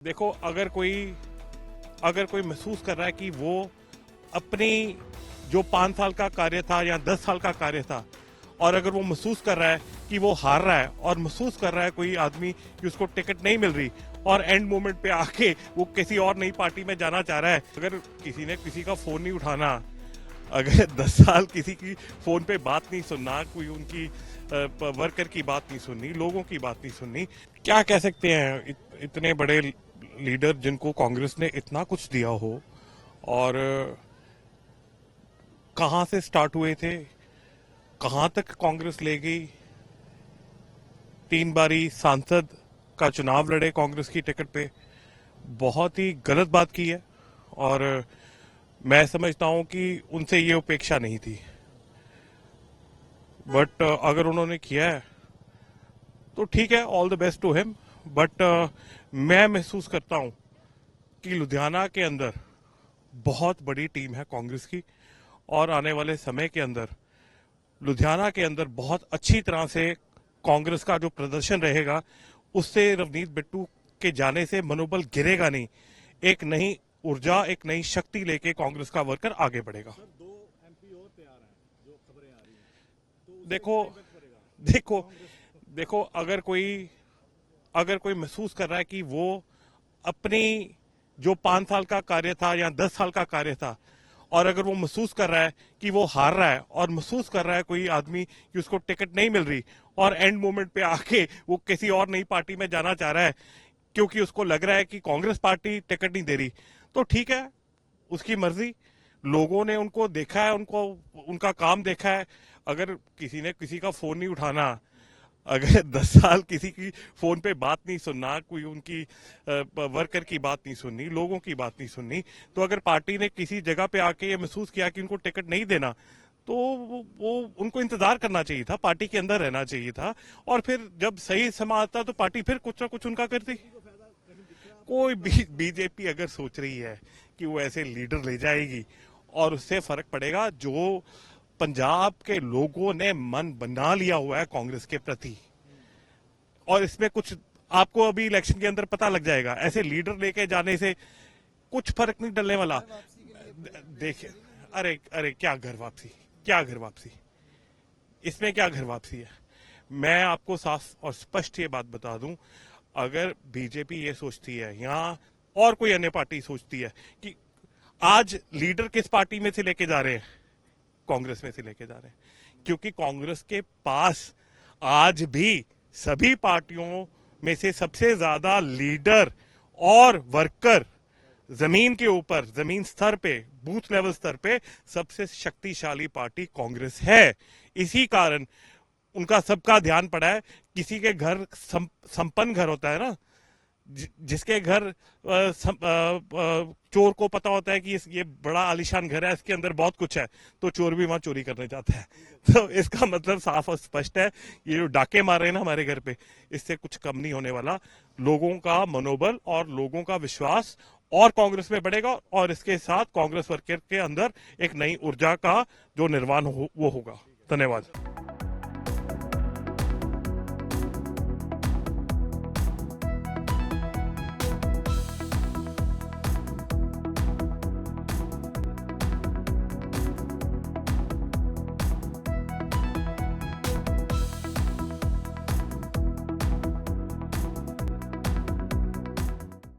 देखो, अगर कोई महसूस कर रहा है कि वो अपनी जो 5 साल का कार्य था या 10 साल का कार्य था, और अगर वो महसूस कर रहा है कि वो हार रहा है, और महसूस कर रहा है कोई आदमी कि उसको टिकट नहीं मिल रही और एंड मोमेंट पे आके वो किसी और नई पार्टी में जाना चाह रहा है, अगर किसी ने किसी का फोन नहीं उठाना, अगर 10 साल किसी की फोन पे बात नहीं सुनना, कोई उनकी वर्कर की बात नहीं सुननी, लोगों की बात नहीं सुननी, क्या कह सकते हैं इतने बड़े लीडर जिनको कांग्रेस ने इतना कुछ दिया हो, और कहां से स्टार्ट हुए थे, कहां तक कांग्रेस ले गई, 3 बारी सांसद का चुनाव लड़े कांग्रेस की टिकट पे, बहुत ही गलत बात की है। और मैं समझता हूं कि उनसे ये उपेक्षा नहीं थी, बट अगर उन्होंने किया है तो ठीक है, all the best to him. But मैं महसूस करता हूं कि लुधियाना के अंदर बहुत बड़ी टीम है कांग्रेस की, और आने वाले समय के अंदर लुधियाना के अंदर बहुत अच्छी तरह से कांग्रेस का जो प्रदर्शन रहेगा, उससे रवनीत बिट्टू के जाने से मनोबल गिरेगा नहीं। एक नई ऊर्जा, एक नई शक्ति लेके कांग्रेस का वर्कर आगे बढ़ेगा। देखो देखो देखो, अगर कोई महसूस कर रहा है कि वो अपनी जो 5 साल का कार्य था या 10 साल का कार्य था, और अगर वो महसूस कर रहा है कि वो हार रहा है, और महसूस कर रहा है कोई आदमी कि उसको टिकट नहीं मिल रही और एंड मोमेंट पे आके वो किसी और नई पार्टी में जाना चाह रहा है क्योंकि उसको लग रहा है कि कांग्रेस पार्टी टिकट नहीं दे रही, तो ठीक है, उसकी मर्जी। लोगों ने उनको देखा है, उनको उनका काम देखा है। अगर किसी ने किसी का फोन नहीं उठाना, अगर 10 साल किसी की फोन पे बात नहीं सुनना, कोई उनकी वर्कर की बात नहीं सुननी, लोगों की बात नहीं सुननी, तो अगर पार्टी ने किसी जगह पे आके ये महसूस किया कि उनको टिकट नहीं देना, तो वो उनको इंतजार करना चाहिए था, पार्टी के अंदर रहना चाहिए था, और फिर जब सही समय आता तो पार्टी फिर कुछ ना कुछ उनका करती। कोई भी बीजेपी अगर सोच रही है कि वो ऐसे लीडर ले जाएगी और उससे फर्क पड़ेगा, जो पंजाब के लोगों ने मन बना लिया हुआ है कांग्रेस के प्रति, और इसमें कुछ आपको अभी इलेक्शन के अंदर पता लग जाएगा, ऐसे लीडर लेके जाने से कुछ फर्क नहीं डलने वाला। देखिए, अरे अरे, क्या घर वापसी, इसमें क्या घर वापसी है? मैं आपको साफ और स्पष्ट ये बात बता दूं, अगर बीजेपी ये सोचती है या और कोई अन्य पार्टी सोचती है कि आज लीडर किस पार्टी में से लेके जा रहे हैं, कांग्रेस में से लेके जा रहे हैं, क्योंकि कांग्रेस के पास आज भी सभी पार्टियों में से सबसे ज्यादा लीडर और वर्कर जमीन के ऊपर, जमीन स्तर पे, बूथ लेवल स्तर पे सबसे शक्तिशाली पार्टी कांग्रेस है। इसी कारण उनका सबका ध्यान पड़ा है। किसी के घर संपन्न घर होता है ना, जिसके घर चोर को पता होता है कि ये बड़ा आलीशान घर है, इसके अंदर बहुत कुछ है, तो चोर भी वहां चोरी करने जाता है। तो इसका मतलब साफ और स्पष्ट है, ये जो डाके मार रहे हैं ना हमारे घर पे, इससे कुछ कम नहीं होने वाला। लोगों का मनोबल और लोगों का विश्वास और कांग्रेस में बढ़ेगा, और इसके साथ कांग्रेस वर्कर के अंदर एक नई ऊर्जा का जो निर्माण वो होगा। धन्यवाद।